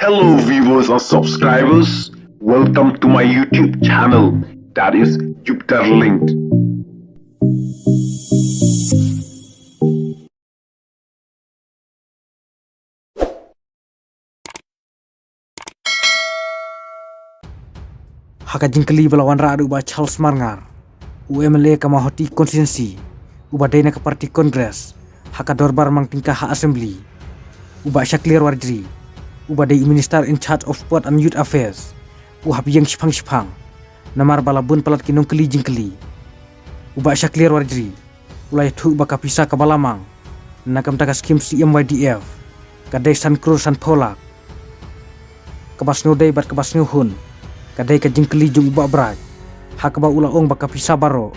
Hello, viewers and subscribers. Welcome to my YouTube channel, that is Jupiter Linked. Haka jingkeli belawan radu ba Charles Marngar, UMLA Kamahoti Constituency, uba dena ke Parti Kongres, haka dorbar mang tingkah ha Assembly, uba Shaklir Wardri, uba dei Minister in charge of Sport and Youth Affairs, uhab yang shipang, namar balabun pelat kinong keli jingkeli, uba Shaklir Wardri, ulai tu uba kapisa kabalamang, nakam taka skim CMYDF, kadai San Cruz San Polak, kabas ngodai bat kabas hun. Kadai ka jingkeli jung ubak berat, hakba ula ong baka pisa baro,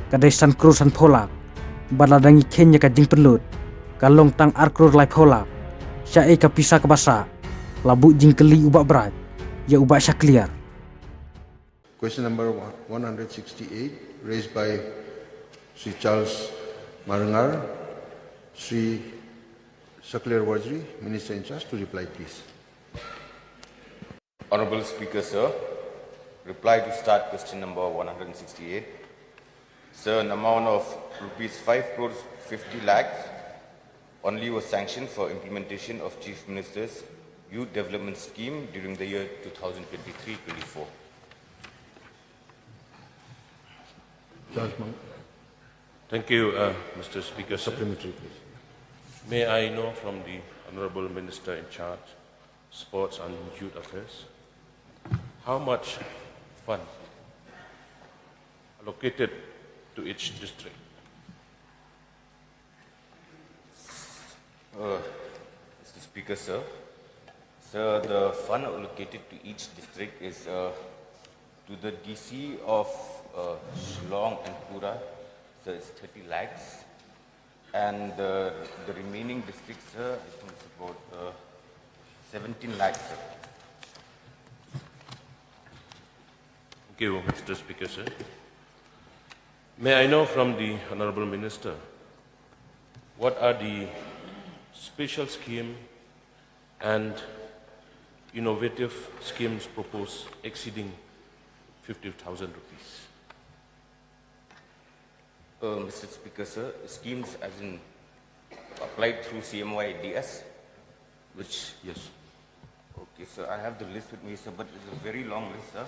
kadai San Cruz San Polak, baladangi Kenya ka jing pelut, kalong tang arkrur lai polak, syai ka pisa kabasa, labu jingkeli ubak berat, ya ubak Shaklir. Question number 168, raised by Sri Charles Marngar. Sri Shaklir Wardri, Minister in charge, to reply, please. Honorable Speaker, sir. Reply to start question number 168. Sir, an amount of rupees 5 crores 50 lakhs only was sanctioned for implementation of Chief Minister's Youth Development Scheme during the year 2023-24. Charles Marngar. Thank you, Mr. Speaker. Supplementary, please. May I know from the Honorable Minister in charge, Sports and Youth Affairs, how much fund allocated to each district? Mr. Speaker, sir. Sir, the fund allocated to each district is to the DC of Shillong and Pura, so it's 30 lakhs. And the remaining districts, sir, I think it's about 17 lakhs, sir. Thank you, Mr. Speaker, sir. May I know from the Honorable Minister, what are the special scheme and innovative schemes proposed exceeding 50,000 rupees? Mr. Speaker, sir, schemes as in applied through CMYDS, which... Yes. Okay, sir, I have the list with me, sir, but it's a very long list, sir.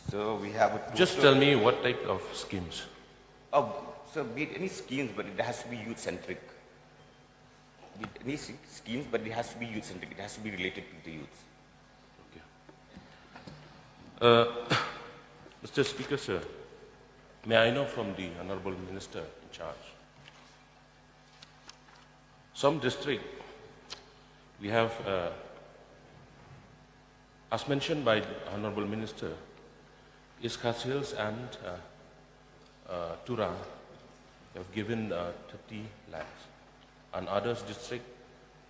So we have a Just tell me what type of schemes. Oh, so be it any schemes, but it has to be youth-centric. Be it any schemes, but it has to be youth-centric. It has to be related to the youth. Mr. Speaker, sir, may I know from the Honorable Minister in charge, some district we have, as mentioned by the Honorable Minister, Iskas Hills and Tura have given 30 lakhs, and others district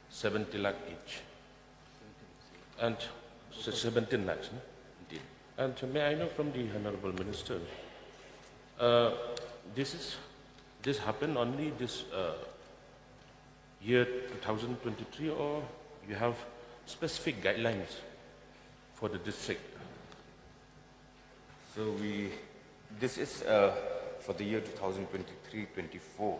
70 lakh each, and 17 lakhs. No? And may I know from the Honorable Minister, this happened only this year 2023, or you have specific guidelines for the district? So this is for the year 2023-24.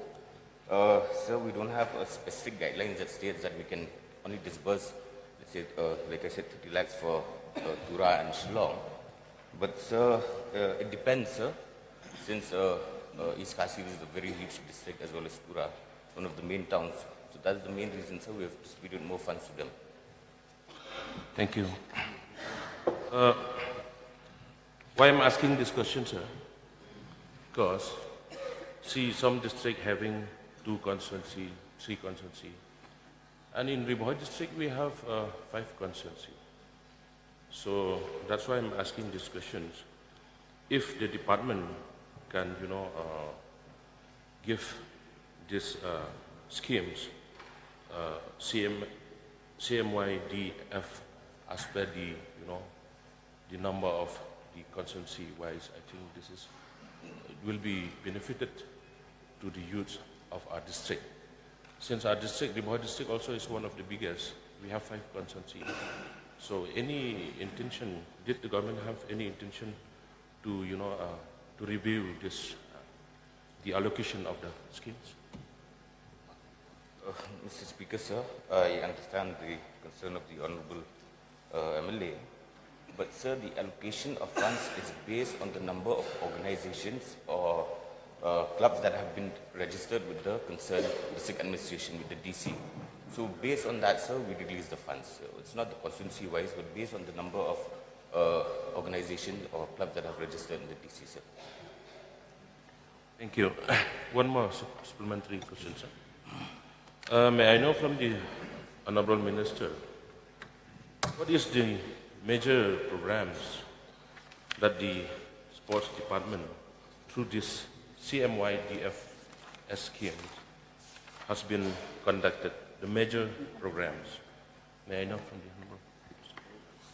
So we don't have a specific guidelines that states that we can only disburse, let's say, like I said, 30 lakhs for Tura and Shillong. But sir, it depends, sir, since East Kasi is a very huge district as well as Tura, one of the main towns. So that's the main reason, sir, we have distributed more funds to them. Thank you. Why I'm asking this question, sir? Because, see, some district having 2 constituency, 3 constituency, and in Ribhoi district we have 5 constituency. So that's why I'm asking these questions. If the department can, give these schemes, CMYDF, as per the, the number of the constituency wise, I think it will be benefited to the youth of our district. since our district, Ribhoi district also is one of the biggest, we have 5 constituencies. So any intention, did the government have any intention to, to review this, the allocation of the schemes? Mr. Speaker, sir, I understand the concern of the Honorable MLA, but sir, the allocation of funds is based on the number of organizations or clubs that have been registered with the concerned district administration, with the DC. So based on that, sir, we release the funds. So it's not the constituency-wise, but based on the number of organizations or clubs that have registered in the DC, sir. Thank you. One more supplementary question, sir. May I know from the Honorable Minister, what is the major programs that the Sports Department, through this CMYDF scheme, has been conducted, the major programs? May I know from the Honorable?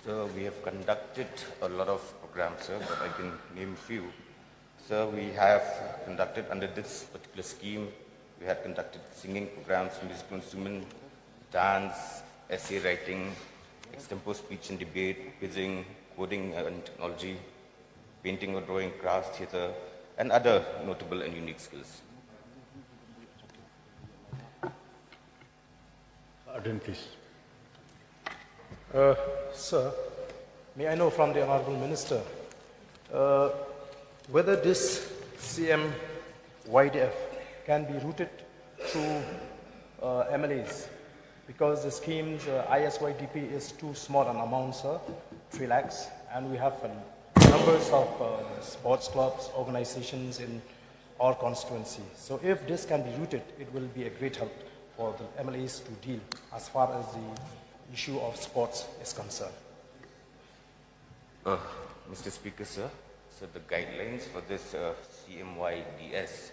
Sir, we have conducted a lot of programs, sir, but I can name a few. Sir, we have conducted under this particular scheme, we had conducted singing programs, musical instrument, dance, essay writing, extempore speech and debate, quizzing, coding and technology, painting or drawing, crafts, theatre, and other notable and unique skills. Arden, please. Sir, may I know from the Honorable Minister whether this CMYDF can be routed through MLAs, because the scheme's ISYDP is too small an amount, sir, 3 lakhs, and we have numbers of sports clubs, organizations in our constituency. So if this can be routed, it will be a great help for the MLAs to deal as far as the issue of sports is concerned. Mr. Speaker, sir, so the guidelines for this CMYDS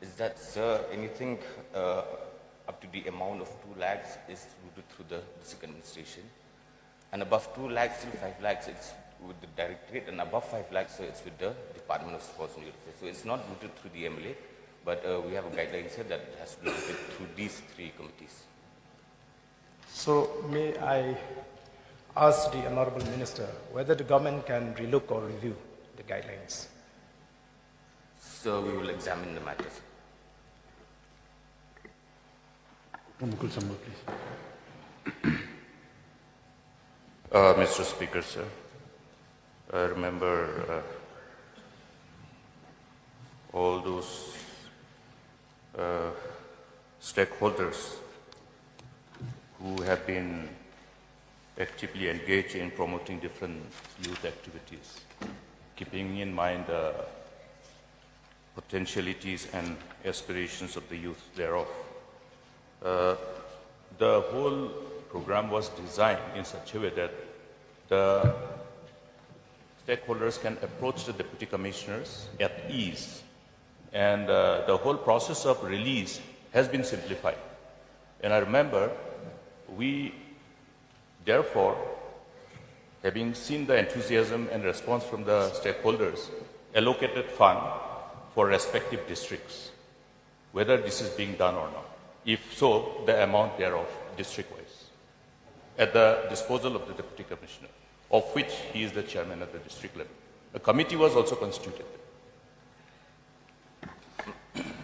is that, sir, anything up to the amount of 2 lakhs is routed through the district administration, and above 2 lakhs till 5 lakhs it's with the directorate, and above 5 lakhs, so it's with the Department of Sports and Youth Affairs. So it's not routed through the MLA, but we have a guideline here that it has to be routed through these 3 committees. So may I ask the Honorable Minister whether the government can relook or review the guidelines? So we will examine the matters. Mukul Sambal, please. Mr. Speaker, sir, I remember all those stakeholders who have been actively engaged in promoting different youth activities, keeping in mind the potentialities and aspirations of the youth thereof. The whole program was designed in such a way that the stakeholders can approach the deputy commissioners at ease, and the whole process of release has been simplified. And I remember we, therefore, having seen the enthusiasm and response from the stakeholders, allocated fund for respective districts, whether this is being done or not. If so, the amount thereof, district-wise, at the disposal of the Deputy Commissioner, of which he is the chairman at the district level. A committee was also constituted.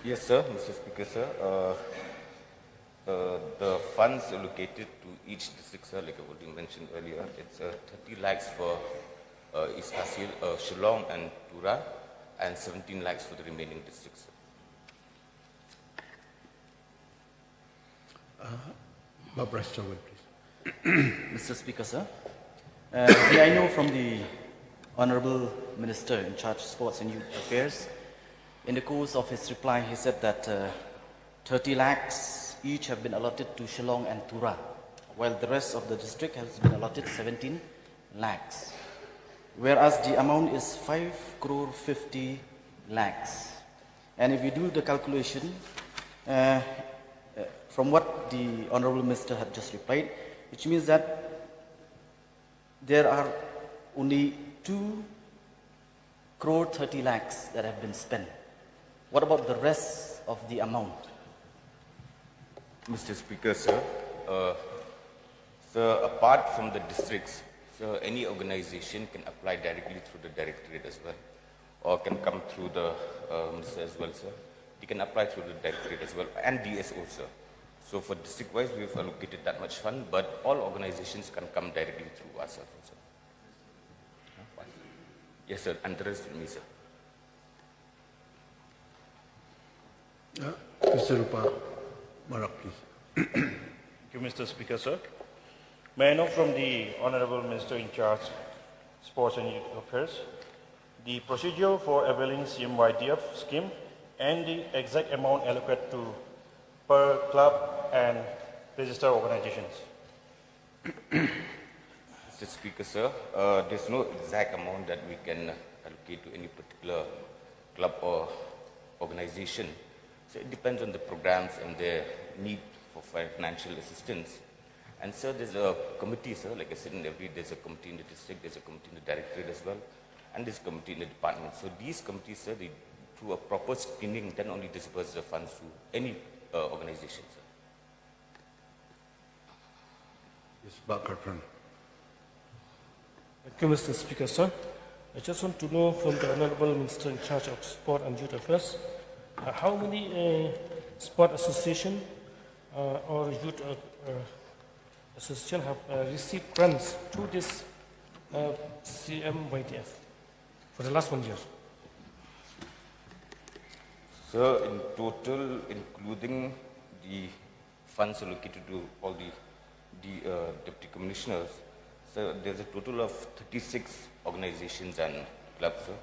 Yes, sir, Mr. Speaker, sir. The funds allocated to each district, sir, like I already mentioned earlier, it's 30 lakhs for East Kasil, Shillong and Tura, and 17 lakhs for the remaining districts. Babras Chawal, please. Mr. Speaker, sir, may I know from the Honorable Minister in charge of Sports and Youth Affairs, in the course of his reply, he said that 30 lakhs each have been allotted to Shillong and Tura, while the rest of the district has been allotted 17 lakhs, whereas the amount is 5 crore 50 lakhs. And if you do the calculation, from what the Honorable Minister had just replied, which means that there are only 2 crore 30 lakhs that have been spent. What about the rest of the amount? Mr. Speaker, sir, sir, apart from the districts, sir, any organization can apply directly through the directorate as well, or can come through the minister as well, sir. They can apply through the directorate as well, and DSO, sir. So for district-wise, we've allocated that much fund, but all organizations can come directly through us, sir. Yes, sir, and the rest with me, sir. Mr. Rupa Marak, please. Thank you, Mr. Speaker, sir. May I know from the Honorable Minister in charge, Sports and Youth Affairs, the procedure for availing CMYDF scheme and the exact amount allocated to per club and registered organizations? Mr. Speaker, sir, there's no exact amount that we can allocate to any particular club or organization. So it depends on the programs and their need for financial assistance. And sir, there's a committee, sir, like I said, there's a committee in the district, there's a committee in the directorate as well, and there's a committee in the department. So these committees, sir, they, through a proper screening, then only disperse the funds to any organization, sir. Yes, Bakarpran. Thank you, Mr. Speaker, sir. I just want to know from the Honorable Minister in charge of Sport and Youth Affairs, how many sport association or youth association have received grants to this CMYDF for the last 1 year? Sir, in total, including the funds allocated to all the deputy commissioners, so there's a total of 36 organizations and clubs, sir.